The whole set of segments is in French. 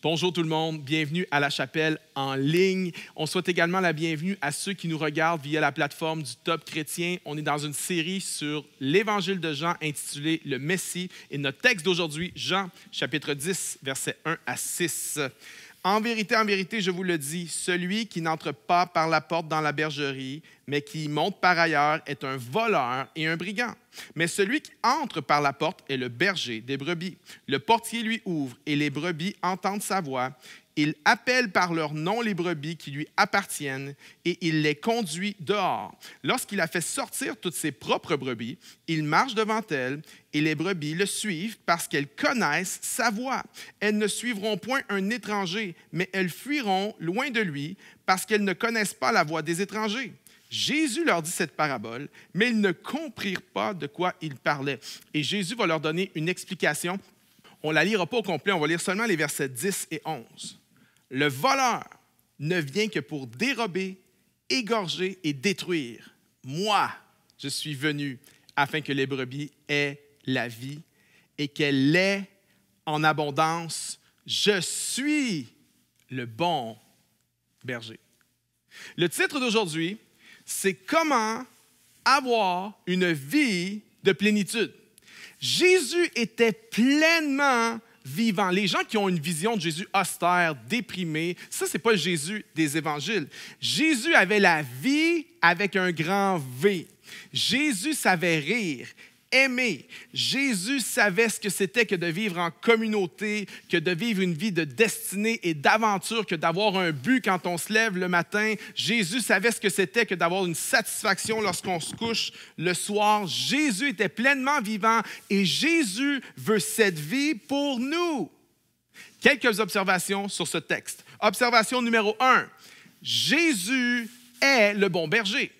Bonjour tout le monde, bienvenue à la chapelle en ligne. On souhaite également la bienvenue à ceux qui nous regardent via la plateforme du Top Chrétien. On est dans une série sur l'Évangile de Jean intitulé « Le Messie » et notre texte d'aujourd'hui, Jean, chapitre 10, versets 1 à 6. En vérité, je vous le dis, celui qui n'entre pas par la porte dans la bergerie, mais qui y monte par ailleurs, est un voleur et un brigand. Mais celui qui entre par la porte est le berger des brebis. Le portier lui ouvre et les brebis entendent sa voix. Il appelle par leur nom les brebis qui lui appartiennent et il les conduit dehors. Lorsqu'il a fait sortir toutes ses propres brebis, il marche devant elles et les brebis le suivent parce qu'elles connaissent sa voix. Elles ne suivront point un étranger, mais elles fuiront loin de lui parce qu'elles ne connaissent pas la voix des étrangers. Jésus leur dit cette parabole, mais ils ne comprirent pas de quoi il parlait. Et Jésus va leur donner une explication. On ne la lira pas au complet, on va lire seulement les versets 10 et 11. Le voleur ne vient que pour dérober, égorger et détruire. Moi, je suis venu afin que les brebis aient la vie et qu'elle l'ait en abondance. Je suis le bon berger. Le titre d'aujourd'hui, c'est comment avoir une vie de plénitude. Jésus était pleinement vivant. Les gens qui ont une vision de Jésus austère, déprimé, ça, ce n'est pas le Jésus des évangiles. Jésus avait la vie avec un grand V. Jésus savait rire, aimer. Jésus savait ce que c'était que de vivre en communauté, que de vivre une vie de destinée et d'aventure, que d'avoir un but quand on se lève le matin. Jésus savait ce que c'était que d'avoir une satisfaction lorsqu'on se couche le soir. Jésus était pleinement vivant et Jésus veut cette vie pour nous. Quelques observations sur ce texte. Observation numéro 1. Jésus est le bon berger.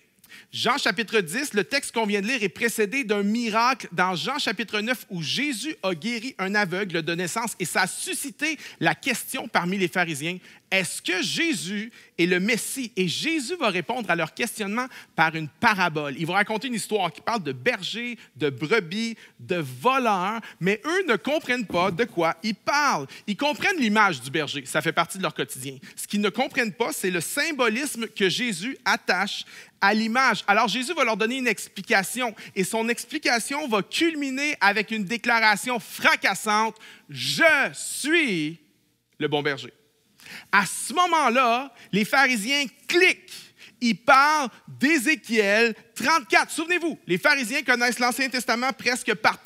Jean chapitre 10, le texte qu'on vient de lire est précédé d'un miracle dans Jean chapitre 9 où Jésus a guéri un aveugle de naissance et ça a suscité la question parmi les pharisiens, est-ce que Jésus est le Messie? Et Jésus va répondre à leur questionnement par une parabole. Il va raconter une histoire qui parle de bergers, de brebis, de voleurs, mais eux ne comprennent pas de quoi ils parlent. Ils comprennent l'image du berger, ça fait partie de leur quotidien. Ce qu'ils ne comprennent pas, c'est le symbolisme que Jésus attache à l'image. Alors Jésus va leur donner une explication et son explication va culminer avec une déclaration fracassante, « Je suis le bon berger ». À ce moment-là, les pharisiens cliquent. Ils parlent d'Ézéchiel 34. Souvenez-vous, les pharisiens connaissent l'Ancien Testament presque par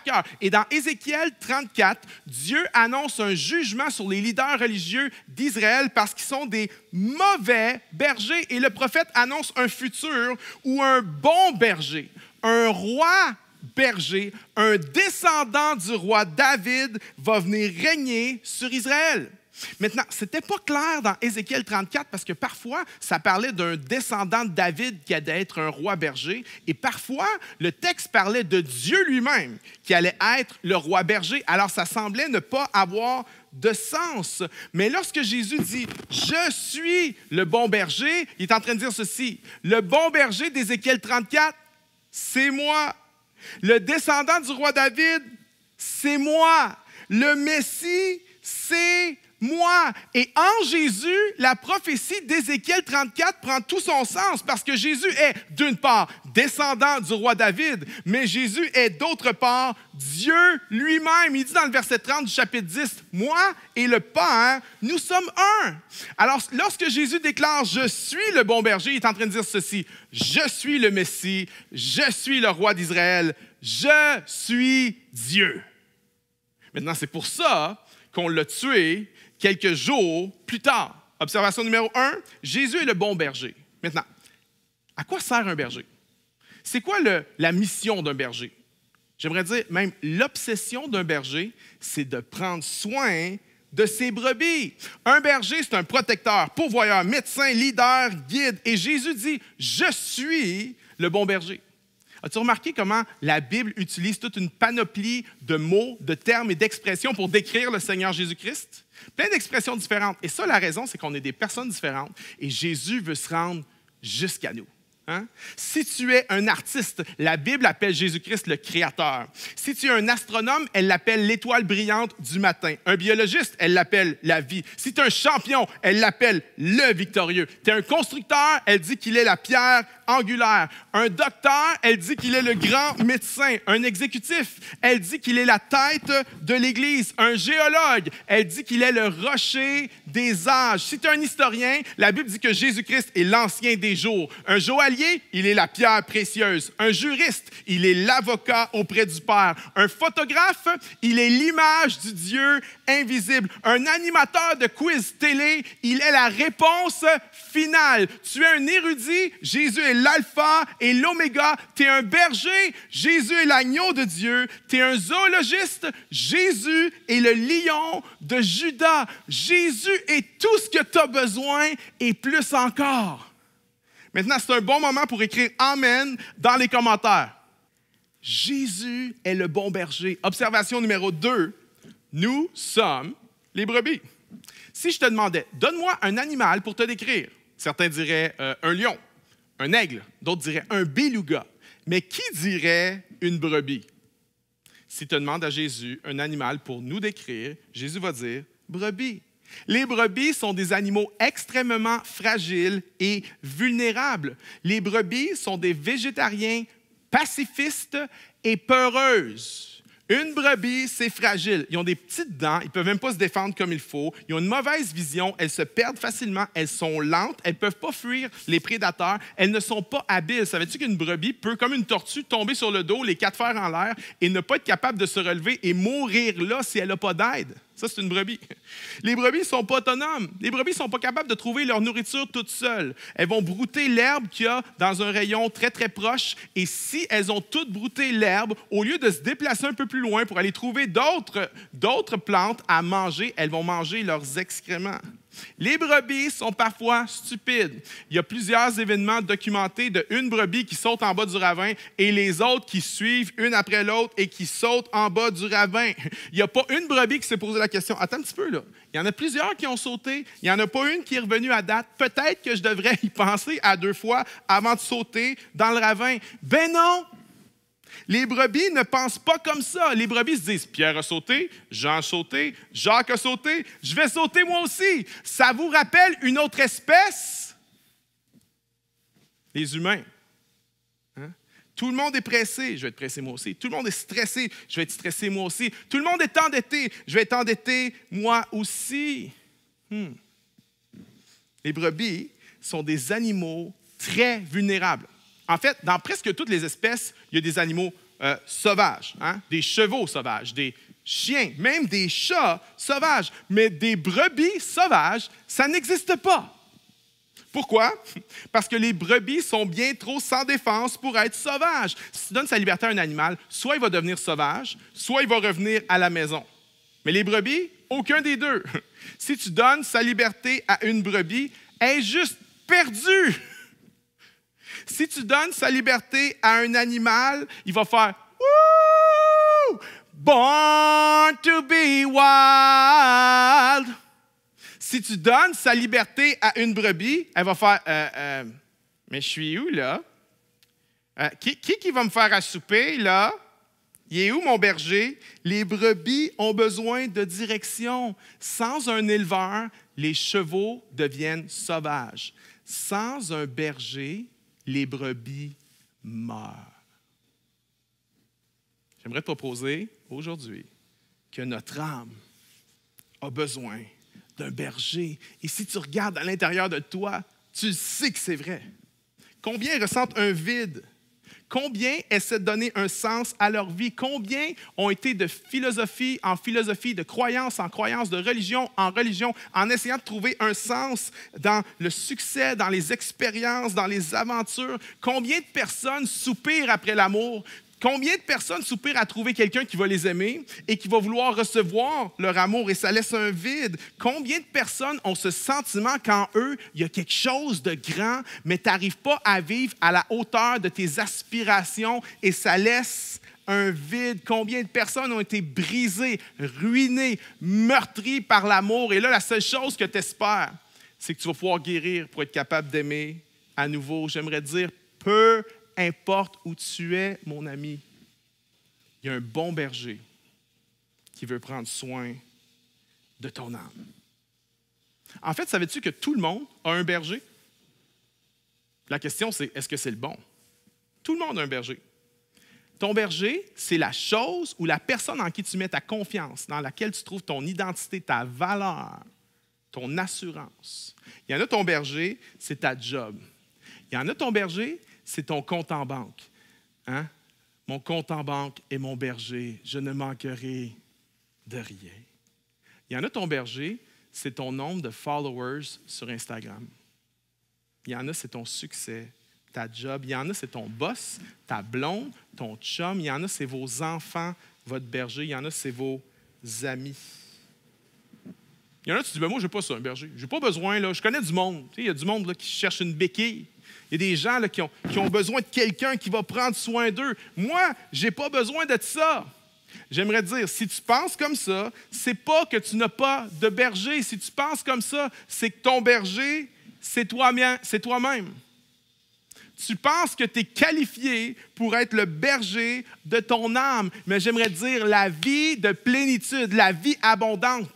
cœur. Et dans Ézéchiel 34, Dieu annonce un jugement sur les leaders religieux d'Israël parce qu'ils sont des mauvais bergers. Et le prophète annonce un futur où un bon berger, un roi berger, un descendant du roi David va venir régner sur Israël. Maintenant, ce n'était pas clair dans Ézéchiel 34 parce que parfois, ça parlait d'un descendant de David qui allait être un roi berger et parfois, le texte parlait de Dieu lui-même qui allait être le roi berger. Alors, ça semblait ne pas avoir de sens. Mais lorsque Jésus dit « Je suis le bon berger », il est en train de dire ceci. Le bon berger d'Ézéchiel 34, c'est moi. Le descendant du roi David, c'est moi. Le Messie, c'est moi. Et en Jésus, la prophétie d'Ézéchiel 34 prend tout son sens parce que Jésus est, d'une part, descendant du roi David, mais Jésus est, d'autre part, Dieu lui-même. Il dit dans le verset 30 du chapitre 10, « Moi et le Père, nous sommes un. » Alors, lorsque Jésus déclare « Je suis le bon berger », il est en train de dire ceci, « Je suis le Messie, je suis le roi d'Israël, je suis Dieu. » Maintenant, c'est pour ça qu'on l'a tué quelques jours plus tard. Observation numéro 1, Jésus est le bon berger. Maintenant, à quoi sert un berger? C'est quoi la mission d'un berger? J'aimerais dire même l'obsession d'un berger, c'est de prendre soin de ses brebis. Un berger, c'est un protecteur, pourvoyeur, médecin, leader, guide. Et Jésus dit, « Je suis le bon berger ». As-tu remarqué comment la Bible utilise toute une panoplie de mots, de termes et d'expressions pour décrire le Seigneur Jésus-Christ? Plein d'expressions différentes. Et ça, la raison, c'est qu'on est des personnes différentes et Jésus veut se rendre jusqu'à nous. Hein? Si tu es un artiste, la Bible appelle Jésus-Christ le Créateur. Si tu es un astronome, elle l'appelle l'étoile brillante du matin. Un biologiste, elle l'appelle la vie. Si tu es un champion, elle l'appelle le victorieux. Tu es un constructeur, elle dit qu'il est la pierre angulaire. Un docteur, elle dit qu'il est le grand médecin. Un exécutif, elle dit qu'il est la tête de l'Église. Un géologue, elle dit qu'il est le rocher des âges. Si tu es un historien, la Bible dit que Jésus-Christ est l'ancien des jours. Un joaillier, il est la pierre précieuse. Un juriste, il est l'avocat auprès du Père. Un photographe, il est l'image du Dieu invisible. Un animateur de quiz télé, il est la réponse finale. Tu es un érudit, Jésus est l'alpha et l'oméga. Tu es un berger, Jésus est l'agneau de Dieu. Tu es un zoologiste, Jésus est le lion de Juda. Jésus est tout ce que tu as besoin et plus encore. Maintenant, c'est un bon moment pour écrire « Amen » dans les commentaires. Jésus est le bon berger. Observation numéro 2. Nous sommes les brebis. Si je te demandais, donne-moi un animal pour te décrire. Certains diraient un lion, un aigle. D'autres diraient un beluga. Mais qui dirait une brebis? Si tu demandes à Jésus un animal pour nous décrire, Jésus va dire brebis. Les brebis sont des animaux extrêmement fragiles et vulnérables. Les brebis sont des végétariens pacifistes et peureuses. Une brebis, c'est fragile. Ils ont des petites dents, ils ne peuvent même pas se défendre comme il faut. Ils ont une mauvaise vision, elles se perdent facilement, elles sont lentes, elles ne peuvent pas fuir les prédateurs, elles ne sont pas habiles. Savais-tu qu'une brebis peut, comme une tortue, tomber sur le dos, les 4 fers en l'air et ne pas être capable de se relever et mourir là si elle n'a pas d'aide? Ça, c'est une brebis. Les brebis ne sont pas autonomes. Les brebis ne sont pas capables de trouver leur nourriture toutes seules. Elles vont brouter l'herbe qu'il y a dans un rayon très, très proche. Et si elles ont toutes brouté l'herbe, au lieu de se déplacer un peu plus loin pour aller trouver d'autres plantes à manger, elles vont manger leurs excréments. Les brebis sont parfois stupides. Il y a plusieurs événements documentés de une brebis qui saute en bas du ravin et les autres qui suivent une après l'autre et qui sautent en bas du ravin. Il n'y a pas une brebis qui s'est posé la question. Attends un petit peu, là. Il y en a plusieurs qui ont sauté. Il n'y en a pas une qui est revenue à date. Peut-être que je devrais y penser à 2 fois avant de sauter dans le ravin. Ben non! Les brebis ne pensent pas comme ça. Les brebis se disent « Pierre a sauté, Jean a sauté, Jacques a sauté, je vais sauter moi aussi. » Ça vous rappelle une autre espèce? Les humains. Hein? Tout le monde est pressé, je vais être pressé moi aussi. Tout le monde est stressé, je vais être stressé moi aussi. Tout le monde est endetté, je vais être endetté moi aussi. Les brebis sont des animaux très vulnérables. En fait, dans presque toutes les espèces, il y a des animaux sauvages, hein? Des chevaux sauvages, des chiens, même des chats sauvages. Mais des brebis sauvages, ça n'existe pas. Pourquoi? Parce que les brebis sont bien trop sans défense pour être sauvages. Si tu donnes sa liberté à un animal, soit il va devenir sauvage, soit il va revenir à la maison. Mais les brebis, aucun des deux. Si tu donnes sa liberté à une brebis, elle est juste perdue. Si tu donnes sa liberté à un animal, il va faire « Wouh! Born to be wild! » Si tu donnes sa liberté à une brebis, elle va faire mais je suis où, là? Qui va me faire à souper, là? Il est où, mon berger? Les brebis ont besoin de direction. Sans un éleveur, les chevaux deviennent sauvages. Sans un berger, les brebis meurent. J'aimerais te proposer aujourd'hui que notre âme a besoin d'un berger. Et si tu regardes à l'intérieur de toi, tu sais que c'est vrai. Combien ressentent un vide? Combien essaient de donner un sens à leur vie? Combien ont été de philosophie en philosophie, de croyance en croyance, de religion en religion, en essayant de trouver un sens dans le succès, dans les expériences, dans les aventures? Combien de personnes soupirent après l'amour? Combien de personnes soupirent à trouver quelqu'un qui va les aimer et qui va vouloir recevoir leur amour et ça laisse un vide? Combien de personnes ont ce sentiment qu'en eux, il y a quelque chose de grand, mais tu n'arrives pas à vivre à la hauteur de tes aspirations et ça laisse un vide? Combien de personnes ont été brisées, ruinées, meurtries par l'amour? Et là, la seule chose que tu espères, c'est que tu vas pouvoir guérir pour être capable d'aimer à nouveau. J'aimerais dire, Peu importe où tu es, mon ami, il y a un bon berger qui veut prendre soin de ton âme. En fait, savais-tu que tout le monde a un berger? La question, c'est est-ce que c'est le bon? Tout le monde a un berger. Ton berger, c'est la chose ou la personne en qui tu mets ta confiance, dans laquelle tu trouves ton identité, ta valeur, ton assurance. Il y en a ton berger, c'est ta job. Il y en a ton berger, c'est ton compte en banque. Hein? Mon compte en banque est mon berger, je ne manquerai de rien. Il y en a ton berger, c'est ton nombre de followers sur Instagram. Il y en a, c'est ton succès, ta job. Il y en a, c'est ton boss, ta blonde, ton chum. Il y en a, c'est vos enfants, votre berger. Il y en a, c'est vos amis. Il y en a, tu dis, ben moi, je n'ai pas ça, un berger. Je n'ai pas besoin, là. Je connais du monde. Tu sais, il y a du monde là, qui cherche une béquille. Il y a des gens là, qui ont besoin de quelqu'un qui va prendre soin d'eux. Moi, je n'ai pas besoin de ça. J'aimerais dire, si tu penses comme ça, c'est pas que tu n'as pas de berger. Si tu penses comme ça, c'est que ton berger, c'est toi-même. Tu penses que tu es qualifié pour être le berger de ton âme. Mais j'aimerais dire, la vie de plénitude, la vie abondante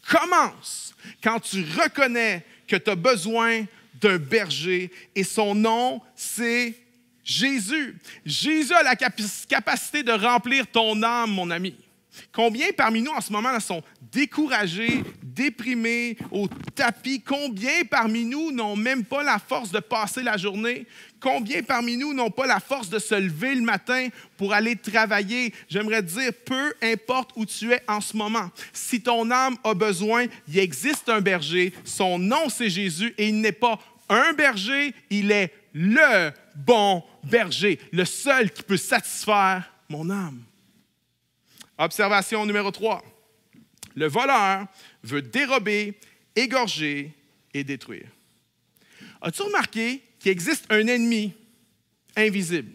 commence quand tu reconnais que tu as besoin d'un berger et son nom, c'est Jésus. Jésus a la capacité de remplir ton âme, mon ami. Combien parmi nous en ce moment là, sont découragés, déprimés, au tapis? Combien parmi nous n'ont même pas la force de passer la journée? Combien parmi nous n'ont pas la force de se lever le matin pour aller travailler? J'aimerais dire, peu importe où tu es en ce moment, si ton âme a besoin, il existe un berger, son nom c'est Jésus et il n'est pas un berger, il est le bon berger, le seul qui peut satisfaire mon âme. Observation numéro 3. Le voleur veut dérober, égorger et détruire. As-tu remarqué qu'il existe un ennemi invisible?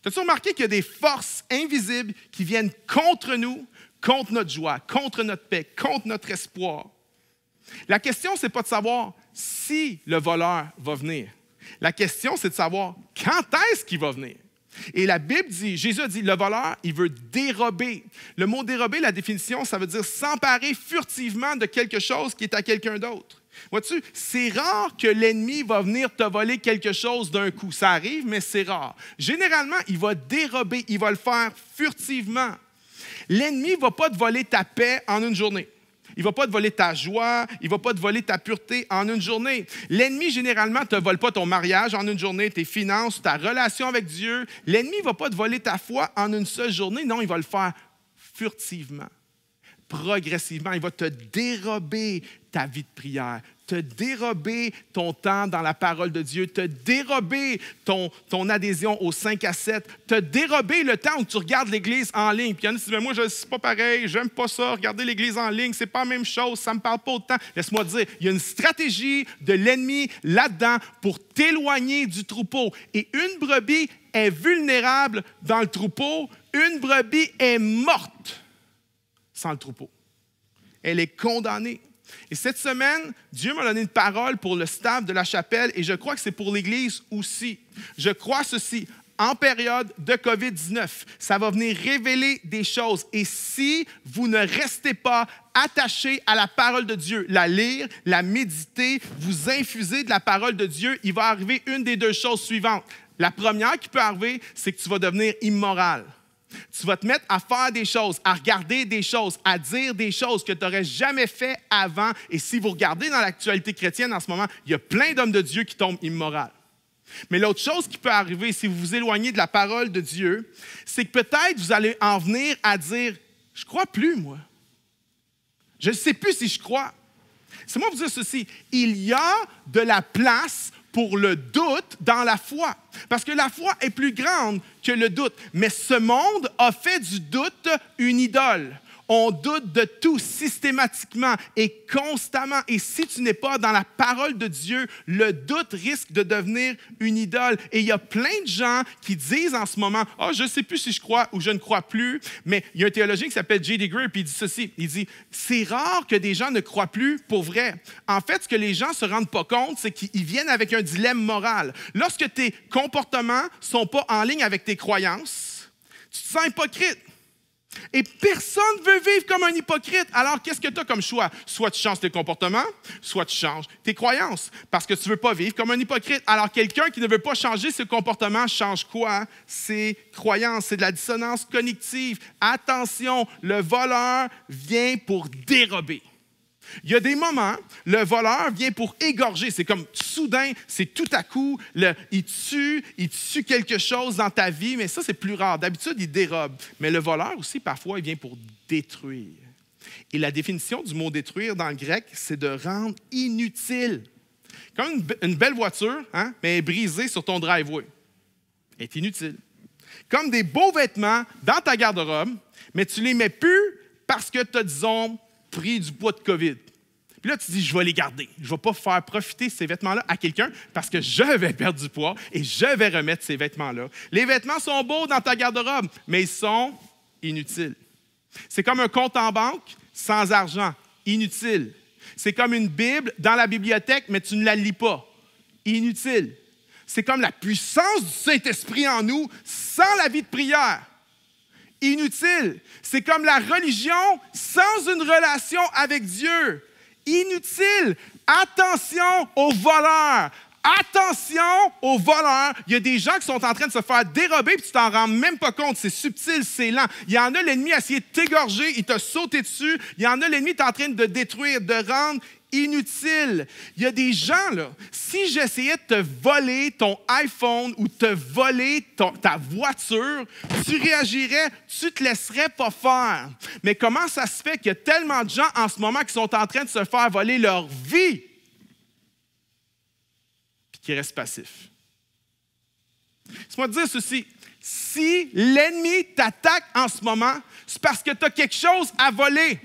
As-tu remarqué qu'il y a des forces invisibles qui viennent contre nous, contre notre joie, contre notre paix, contre notre espoir? La question, ce n'est pas de savoir si le voleur va venir. La question, c'est de savoir quand est-ce qu'il va venir. Et la Bible dit, Jésus a dit, le voleur, il veut dérober. Le mot dérober, la définition, ça veut dire s'emparer furtivement de quelque chose qui est à quelqu'un d'autre. Vois-tu, c'est rare que l'ennemi va venir te voler quelque chose d'un coup. Ça arrive, mais c'est rare. Généralement, il va dérober, il va le faire furtivement. L'ennemi ne va pas te voler ta paix en une journée. Il ne va pas te voler ta joie, il ne va pas te voler ta pureté en une journée. L'ennemi, généralement, ne te vole pas ton mariage en une journée, tes finances, ta relation avec Dieu. L'ennemi ne va pas te voler ta foi en une seule journée. Non, il va le faire furtivement, progressivement. Il va te dérober ta vie de prière, te dérober ton temps dans la parole de Dieu, te dérober ton adhésion au 5 à 7, te dérober le temps où tu regardes l'Église en ligne. Puis il y en a qui disent, mais moi, je suis pas pareil, j'aime pas ça, regarder l'Église en ligne, c'est pas la même chose, ça me parle pas autant. Laisse-moi te dire, il y a une stratégie de l'ennemi là-dedans pour t'éloigner du troupeau. Et une brebis est vulnérable dans le troupeau, une brebis est morte sans le troupeau. Elle est condamnée. Et cette semaine, Dieu m'a donné une parole pour le staff de la chapelle et je crois que c'est pour l'Église aussi. Je crois ceci, en période de COVID-19, ça va venir révéler des choses. Et si vous ne restez pas attachés à la parole de Dieu, la lire, la méditer, vous infuser de la parole de Dieu, il va arriver une des deux choses suivantes. La première qui peut arriver, c'est que tu vas devenir immoral. Tu vas te mettre à faire des choses, à regarder des choses, à dire des choses que tu n'aurais jamais fait avant. Et si vous regardez dans l'actualité chrétienne en ce moment, il y a plein d'hommes de Dieu qui tombent immoraux. Mais l'autre chose qui peut arriver si vous vous éloignez de la parole de Dieu, c'est que peut-être vous allez en venir à dire « Je ne crois plus, moi. Je ne sais plus si je crois. » C'est moi vous dire ceci, il y a de la place pour le doute dans la foi. Parce que la foi est plus grande que le doute. Mais ce monde a fait du doute une idole. On doute de tout systématiquement et constamment. Et si tu n'es pas dans la parole de Dieu, le doute risque de devenir une idole. Et il y a plein de gens qui disent en ce moment, « Ah, je ne sais plus si je crois ou je ne crois plus. » Mais il y a un théologien qui s'appelle J.D. Greear, puis il dit ceci. Il dit, « C'est rare que des gens ne croient plus pour vrai. En fait, ce que les gens ne se rendent pas compte, c'est qu'ils viennent avec un dilemme moral. Lorsque tes comportements ne sont pas en ligne avec tes croyances, tu te sens hypocrite. Et personne ne veut vivre comme un hypocrite. Alors, qu'est-ce que tu as comme choix? Soit tu changes tes comportements, soit tu changes tes croyances. Parce que tu ne veux pas vivre comme un hypocrite. Alors, quelqu'un qui ne veut pas changer ses comportements change quoi? Ses croyances. C'est de la dissonance cognitive. Attention, le voleur vient pour dérober. Il y a des moments, le voleur vient pour égorger. C'est comme soudain, c'est tout à coup, il tue quelque chose dans ta vie, mais ça, c'est plus rare. D'habitude, il dérobe. Mais le voleur aussi, parfois, il vient pour détruire. Et la définition du mot détruire dans le grec, c'est de rendre inutile. Comme une belle voiture, hein, mais elle est brisée sur ton driveway. Elle est inutile. Comme des beaux vêtements dans ta garde-robe, mais tu ne les mets plus parce que tu as, disons, pris du poids de COVID. Puis là, tu dis, je vais les garder. Je ne vais pas faire profiter ces vêtements-là à quelqu'un parce que je vais perdre du poids et je vais remettre ces vêtements-là. Les vêtements sont beaux dans ta garde-robe, mais ils sont inutiles. C'est comme un compte en banque sans argent, inutile. C'est comme une Bible dans la bibliothèque, mais tu ne la lis pas, inutile. C'est comme la puissance du Saint-Esprit en nous sans la vie de prière. Inutile. C'est comme la religion sans une relation avec Dieu. Inutile. Attention aux voleurs. Attention aux voleurs. Il y a des gens qui sont en train de se faire dérober puis tu t'en rends même pas compte. C'est subtil, c'est lent. Il y en a, l'ennemi a essayé de t'égorger, il t'a sauté dessus. Il y en a, l'ennemi est en train de détruire, de rendre inutile. Il y a des gens, là, si j'essayais de te voler ton iPhone ou te voler ta voiture, tu réagirais, tu te laisserais pas faire. Mais comment ça se fait qu'il y a tellement de gens en ce moment qui sont en train de se faire voler leur vie puis qui restent passifs? Laisse-moi te dire ceci. Si l'ennemi t'attaque en ce moment, c'est parce que tu as quelque chose à voler.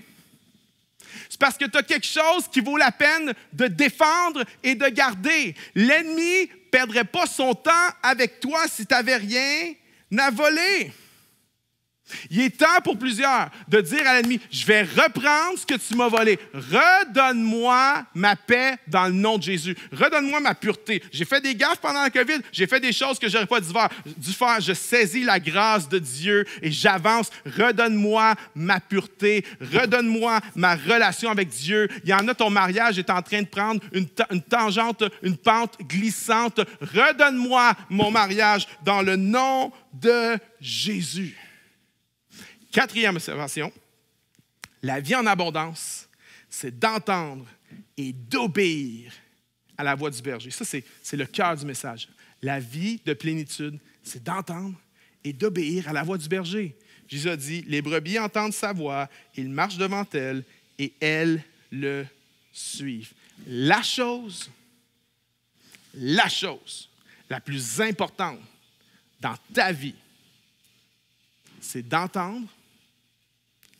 C'est parce que tu as quelque chose qui vaut la peine de défendre et de garder. L'ennemi ne perdrait pas son temps avec toi si tu n'avais rien à voler. Il est temps pour plusieurs de dire à l'ennemi, je vais reprendre ce que tu m'as volé. Redonne-moi ma paix dans le nom de Jésus. Redonne-moi ma pureté. J'ai fait des gaffes pendant la COVID. J'ai fait des choses que je n'aurais pas dû faire. Je saisis la grâce de Dieu et j'avance. Redonne-moi ma pureté. Redonne-moi ma relation avec Dieu. Il y en a, ton mariage est en train de prendre une tangente, une pente glissante. Redonne-moi mon mariage dans le nom de Jésus. Quatrième observation, la vie en abondance, c'est d'entendre et d'obéir à la voix du berger. Ça, c'est le cœur du message. La vie de plénitude, c'est d'entendre et d'obéir à la voix du berger. Jésus a dit, les brebis entendent sa voix, ils marchent devant elles et elles le suivent. La chose la plus importante dans ta vie, c'est d'entendre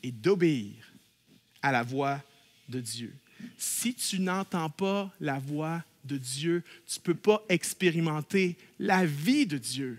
et d'obéir à la voix de Dieu. Si tu n'entends pas la voix de Dieu, tu ne peux pas expérimenter la vie de Dieu.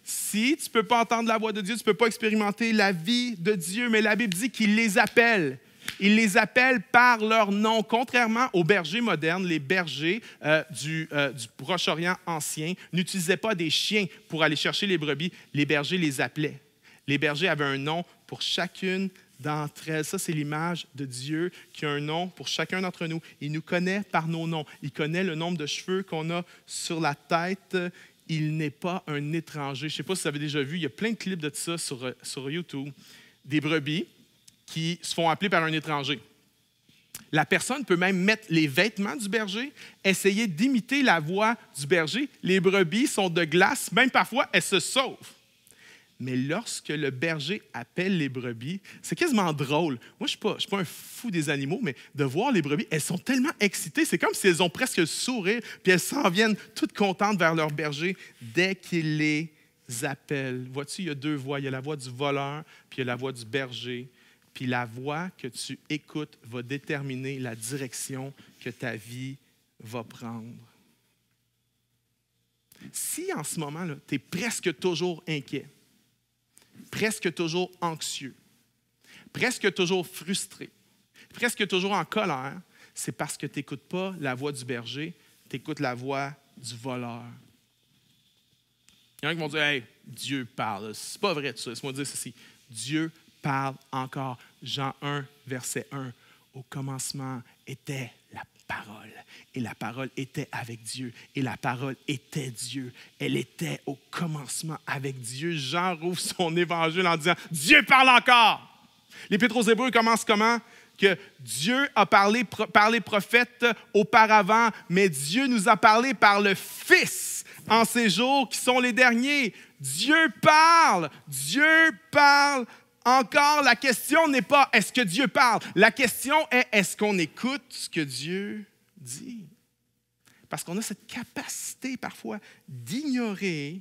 Si tu ne peux pas entendre la voix de Dieu, tu ne peux pas expérimenter la vie de Dieu. Mais la Bible dit qu'il les appelle. Il les appelle par leur nom. Contrairement aux bergers modernes, les bergers du Proche-Orient ancien n'utilisaient pas des chiens pour aller chercher les brebis. Les bergers les appelaient. Les bergers avaient un nom pour chacune d'entre elles. Ça, c'est l'image de Dieu qui a un nom pour chacun d'entre nous. Il nous connaît par nos noms. Il connaît le nombre de cheveux qu'on a sur la tête. Il n'est pas un étranger. Je ne sais pas si vous avez déjà vu, il y a plein de clips de ça sur YouTube. Des brebis qui se font appeler par un étranger. La personne peut même mettre les vêtements du berger, essayer d'imiter la voix du berger. Les brebis sont de glace, même parfois, elles se sauvent. Mais lorsque le berger appelle les brebis, c'est quasiment drôle. Moi, je ne suis pas un fou des animaux, mais de voir les brebis, elles sont tellement excitées. C'est comme si elles ont presque le sourire, puis elles s'en viennent toutes contentes vers leur berger dès qu'il les appelle. Vois-tu, il y a deux voix. Il y a la voix du voleur, puis il y a la voix du berger. Puis la voix que tu écoutes va déterminer la direction que ta vie va prendre. Si en ce moment, tu es presque toujours inquiet, presque toujours anxieux, presque toujours frustré, presque toujours en colère, c'est parce que tu n'écoutes pas la voix du berger, tu écoutes la voix du voleur. Il y en a qui vont dire « Hey, Dieu parle. » C'est pas vrai tout ça. Laisse-moi dire ceci. Dieu parle encore. Jean 1, verset 1. Au commencement était la parole. Et la parole était avec Dieu. Et la parole était Dieu. Elle était au commencement avec Dieu. Jean rouvre son évangile en disant « Dieu parle encore. » L'Épître aux Hébreux commence comment? Que Dieu a parlé par les prophètes auparavant, mais Dieu nous a parlé par le Fils en ces jours qui sont les derniers. Dieu parle encore. La question n'est pas est-ce que Dieu parle? La question est est-ce qu'on écoute ce que Dieu dit? Parce qu'on a cette capacité parfois d'ignorer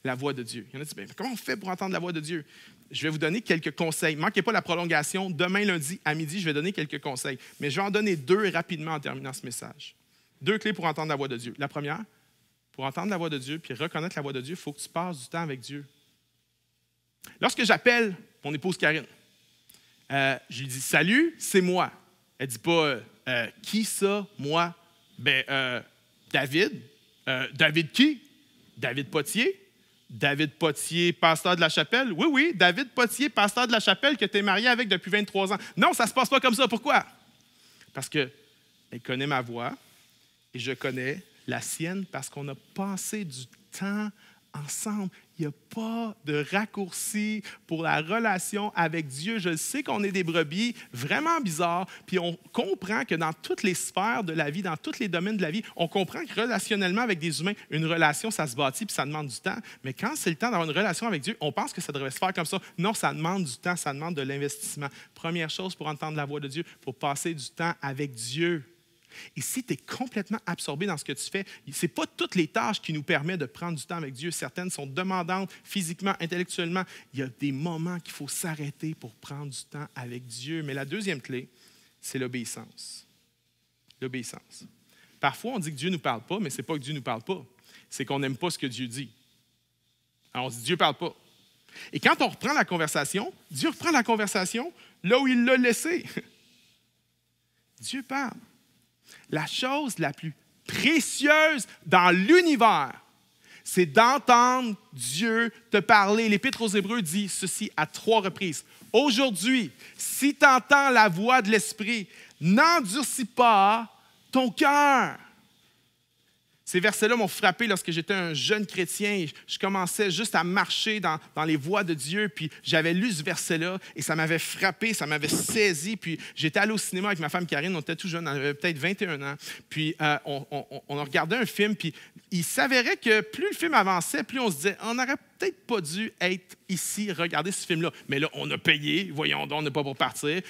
la voix de Dieu. Il y en a qui disent, comment on fait pour entendre la voix de Dieu? Je vais vous donner quelques conseils. Ne manquez pas la prolongation. Demain, lundi, à midi, je vais donner quelques conseils. Mais je vais en donner 2 rapidement en terminant ce message. 2 clés pour entendre la voix de Dieu. La première, pour entendre la voix de Dieu puis reconnaître la voix de Dieu, il faut que tu passes du temps avec Dieu. Lorsque j'appelle mon épouse Karine, je lui dis « Salut, c'est moi ». Elle ne dit pas « Qui ça, moi? » David. David qui? David Potier. David Potier, pasteur de la chapelle? Oui, David Potier, pasteur de la chapelle que tu es marié avec depuis 23 ans. Non, ça ne se passe pas comme ça. Pourquoi? Parce qu'elle connaît ma voix et je connais la sienne parce qu'on a passé du temps ensemble. Il n'y a pas de raccourci pour la relation avec Dieu. Je sais qu'on est des brebis vraiment bizarres, puis on comprend que dans toutes les sphères de la vie, dans tous les domaines de la vie, on comprend que relationnellement avec des humains, une relation, ça se bâtit puis ça demande du temps. Mais quand c'est le temps d'avoir une relation avec Dieu, on pense que ça devrait se faire comme ça. Non, ça demande du temps, ça demande de l'investissement. Première chose pour entendre la voix de Dieu, pour passer du temps avec Dieu. Et si tu es complètement absorbé dans ce que tu fais, ce n'est pas toutes les tâches qui nous permettent de prendre du temps avec Dieu. Certaines sont demandantes physiquement, intellectuellement. Il y a des moments qu'il faut s'arrêter pour prendre du temps avec Dieu. Mais la deuxième clé, c'est l'obéissance. L'obéissance. Parfois, on dit que Dieu ne nous parle pas, mais ce n'est pas que Dieu ne nous parle pas. C'est qu'on n'aime pas ce que Dieu dit. Alors, on se dit, Dieu ne parle pas. Et quand on reprend la conversation, Dieu reprend la conversation là où il l'a laissée. Dieu parle. La chose la plus précieuse dans l'univers, c'est d'entendre Dieu te parler. L'Épître aux Hébreux dit ceci à 3 reprises. Aujourd'hui, si tu entends la voix de l'Esprit, n'endurcis pas ton cœur. Ces versets-là m'ont frappé lorsque j'étais un jeune chrétien. Je commençais juste à marcher dans les voies de Dieu, puis j'avais lu ce verset-là et ça m'avait frappé, ça m'avait saisi. Puis j'étais allé au cinéma avec ma femme Karine, on était tout jeunes, on avait peut-être 21 ans. Puis on a regardé un film, puis il s'avérait que plus le film avançait, plus on se disait, on n'aurait peut-être pas dû être ici, regarder ce film-là. Mais là, on a payé, voyons donc, on n'est pas pour partir.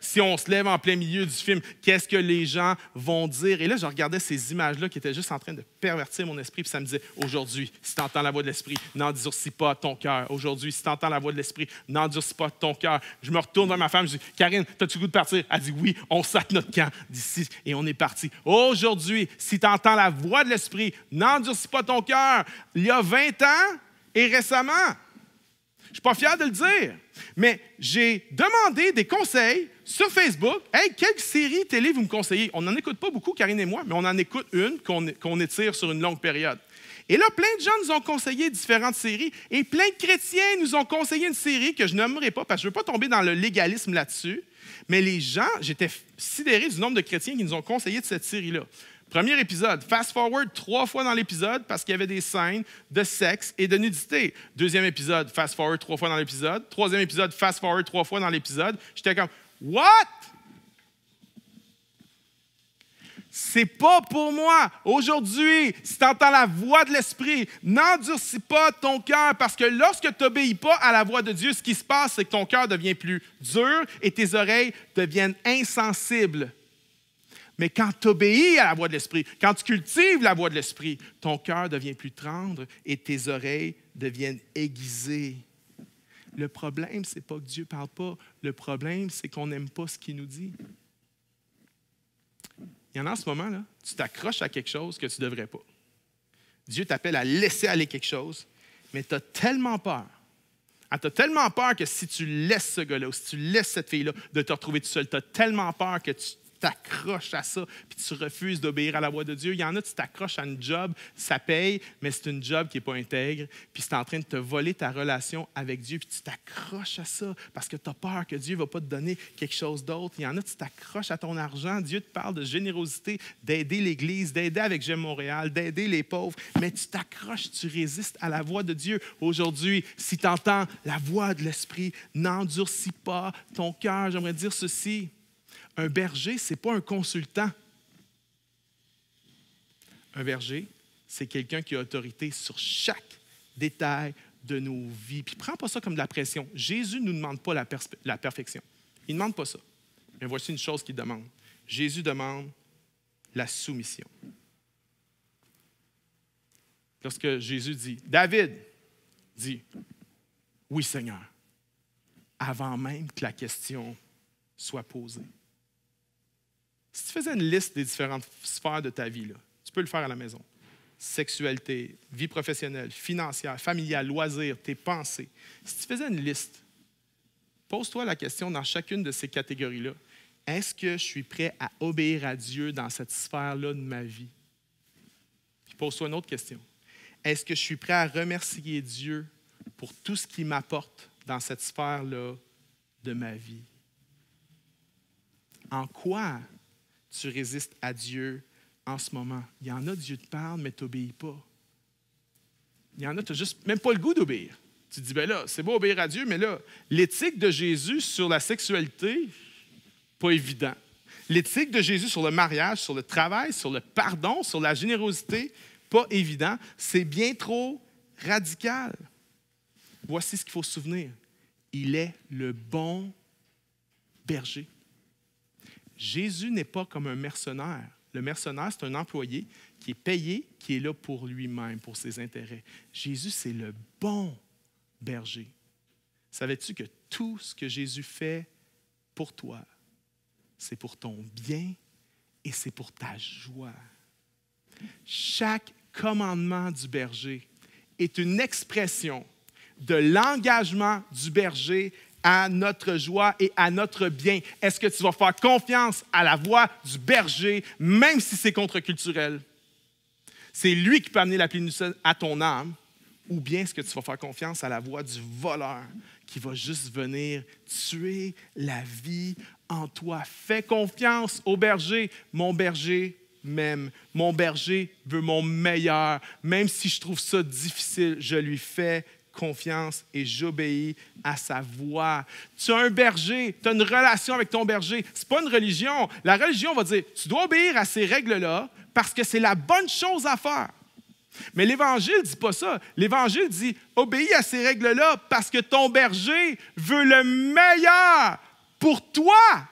Si on se lève en plein milieu du film, qu'est-ce que les gens vont dire? Et là, je regardais ces images-là qui étaient juste en train de pervertir mon esprit, puis ça me disait, aujourd'hui, si tu entends la voix de l'Esprit, n'endurcis pas ton cœur. Aujourd'hui, si tu entends la voix de l'Esprit, n'endurcis pas ton cœur. Je me retourne vers ma femme, je dis, Karine, as-tu le goût de partir? Elle dit, oui, on sac notre camp d'ici et on est parti. Aujourd'hui, si tu entends la voix de l'Esprit, n'endurcis pas ton cœur. Il y a 20 ans, et récemment, je ne suis pas fier de le dire, mais j'ai demandé des conseils sur Facebook. Hey, quelle série télé vous me conseillez? On n'en écoute pas beaucoup, Karine et moi, mais on en écoute une qu'on étire sur une longue période. Et là, plein de gens nous ont conseillé différentes séries et plein de chrétiens nous ont conseillé une série que je nommerai pas parce que je ne veux pas tomber dans le légalisme là-dessus. Mais les gens, j'étais sidéré du nombre de chrétiens qui nous ont conseillé de cette série-là. Premier épisode, fast-forward 3 fois dans l'épisode parce qu'il y avait des scènes de sexe et de nudité. Deuxième épisode, fast-forward 3 fois dans l'épisode. Troisième épisode, fast-forward 3 fois dans l'épisode. J'étais comme, what? C'est pas pour moi. Aujourd'hui, si tu entends la voix de l'Esprit, n'endurcis pas ton cœur parce que lorsque tu n'obéis pas à la voix de Dieu, ce qui se passe, c'est que ton cœur devient plus dur et tes oreilles deviennent insensibles. Mais quand tu obéis à la voix de l'Esprit, quand tu cultives la voix de l'Esprit, ton cœur devient plus tendre et tes oreilles deviennent aiguisées. Le problème, ce n'est pas que Dieu ne parle pas. Le problème, c'est qu'on n'aime pas ce qu'il nous dit. Il y en a en ce moment, là, tu t'accroches à quelque chose que tu ne devrais pas. Dieu t'appelle à laisser aller quelque chose, mais tu as tellement peur. Tu as tellement peur que si tu laisses ce gars-là ou si tu laisses cette fille-là de te retrouver tout seul, tu as tellement peur que tu t'accroches à ça puis tu refuses d'obéir à la voix de Dieu. Il y en a, tu t'accroches à une job, ça paye, mais c'est une job qui n'est pas intègre, puis c'est en train de te voler ta relation avec Dieu, puis tu t'accroches à ça parce que tu as peur que Dieu ne va pas te donner quelque chose d'autre. Il y en a, tu t'accroches à ton argent. Dieu te parle de générosité, d'aider l'Église, d'aider avec J'aime Montréal, d'aider les pauvres, mais tu t'accroches, tu résistes à la voix de Dieu. Aujourd'hui, si tu entends la voix de l'Esprit, n'endurcis pas ton cœur. J'aimerais dire ceci. Un berger, ce n'est pas un consultant. Un berger, c'est quelqu'un qui a autorité sur chaque détail de nos vies. Puis prends pas ça comme de la pression. Jésus ne nous demande pas la perfection. Il ne demande pas ça. Mais voici une chose qu'il demande. Jésus demande la soumission. Lorsque Jésus dit, David dit, oui Seigneur, avant même que la question soit posée. Si tu faisais une liste des différentes sphères de ta vie, là, tu peux le faire à la maison. Sexualité, vie professionnelle, financière, familiale, loisirs, tes pensées. Si tu faisais une liste, pose-toi la question dans chacune de ces catégories-là. Est-ce que je suis prêt à obéir à Dieu dans cette sphère-là de ma vie? Puis pose-toi une autre question. Est-ce que je suis prêt à remercier Dieu pour tout ce qu'il m'apporte dans cette sphère-là de ma vie? En quoi tu résistes à Dieu en ce moment? Il y en a, Dieu te parle, mais tu n'obéis pas. Il y en a, tu n'as juste même pas le goût d'obéir. Tu te dis, bien là, c'est beau obéir à Dieu, mais là, l'éthique de Jésus sur la sexualité, pas évident. L'éthique de Jésus sur le mariage, sur le travail, sur le pardon, sur la générosité, pas évident. C'est bien trop radical. Voici ce qu'il faut se souvenir. Il est le bon berger. Jésus n'est pas comme un mercenaire. Le mercenaire, c'est un employé qui est payé, qui est là pour lui-même, pour ses intérêts. Jésus, c'est le bon berger. Savais-tu que tout ce que Jésus fait pour toi, c'est pour ton bien et c'est pour ta joie? Chaque commandement du berger est une expression de l'engagement du berger à notre joie et à notre bien. Est-ce que tu vas faire confiance à la voix du berger, même si c'est contre-culturel? C'est lui qui peut amener la plénitude à ton âme. Ou bien est-ce que tu vas faire confiance à la voix du voleur qui va juste venir tuer la vie en toi? Fais confiance au berger. Mon berger m'aime. Mon berger veut mon meilleur. Même si je trouve ça difficile, je lui fais confiance et j'obéis à sa voix. Tu as un berger, tu as une relation avec ton berger. Ce n'est pas une religion. La religion va dire, tu dois obéir à ces règles-là parce que c'est la bonne chose à faire. Mais l'Évangile ne dit pas ça. L'Évangile dit, obéis à ces règles-là parce que ton berger veut le meilleur pour toi.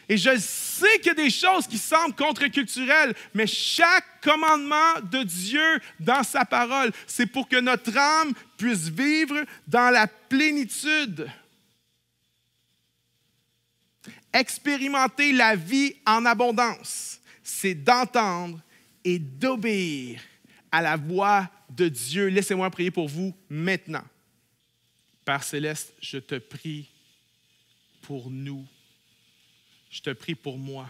Et je sais qu'il y a des choses qui semblent contre-culturelles, mais chaque commandement de Dieu dans sa parole, c'est pour que notre âme puisse vivre dans la plénitude. Expérimenter la vie en abondance, c'est d'entendre et d'obéir à la voix de Dieu. Laissez-moi prier pour vous maintenant. Père Céleste, je te prie pour nous. Je te prie pour moi.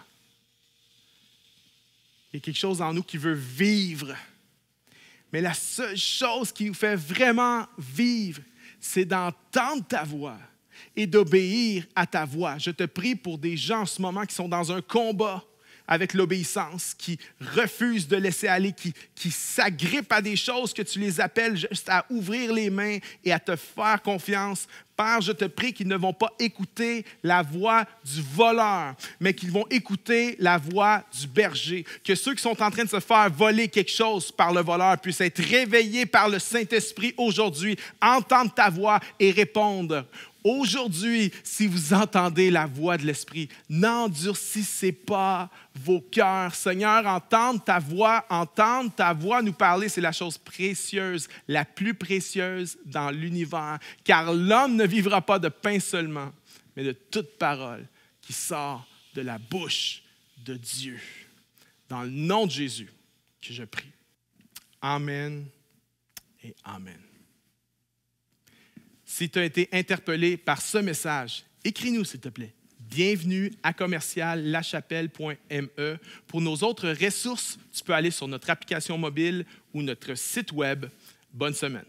Il y a quelque chose en nous qui veut vivre. Mais la seule chose qui nous fait vraiment vivre, c'est d'entendre ta voix et d'obéir à ta voix. Je te prie pour des gens en ce moment qui sont dans un combat avec l'obéissance, qui refusent de laisser aller, qui s'agrippent à des choses que tu les appelles juste à ouvrir les mains et à te faire confiance. Père, je te prie qu'ils ne vont pas écouter la voix du voleur, mais qu'ils vont écouter la voix du berger. Que ceux qui sont en train de se faire voler quelque chose par le voleur puissent être réveillés par le Saint-Esprit aujourd'hui, entendre ta voix et répondre Aujourd'hui, si vous entendez la voix de l'Esprit, n'endurcissez pas vos cœurs. Seigneur, entendre ta voix nous parler, c'est la chose précieuse, la plus précieuse dans l'univers. Car l'homme ne vivra pas de pain seulement, mais de toute parole qui sort de la bouche de Dieu. Dans le nom de Jésus que je prie. Amen et Amen. Si tu as été interpellé par ce message, écris-nous s'il te plaît. Bienvenue à commercial-lachapelle.me. Pour nos autres ressources, tu peux aller sur notre application mobile ou notre site web. Bonne semaine.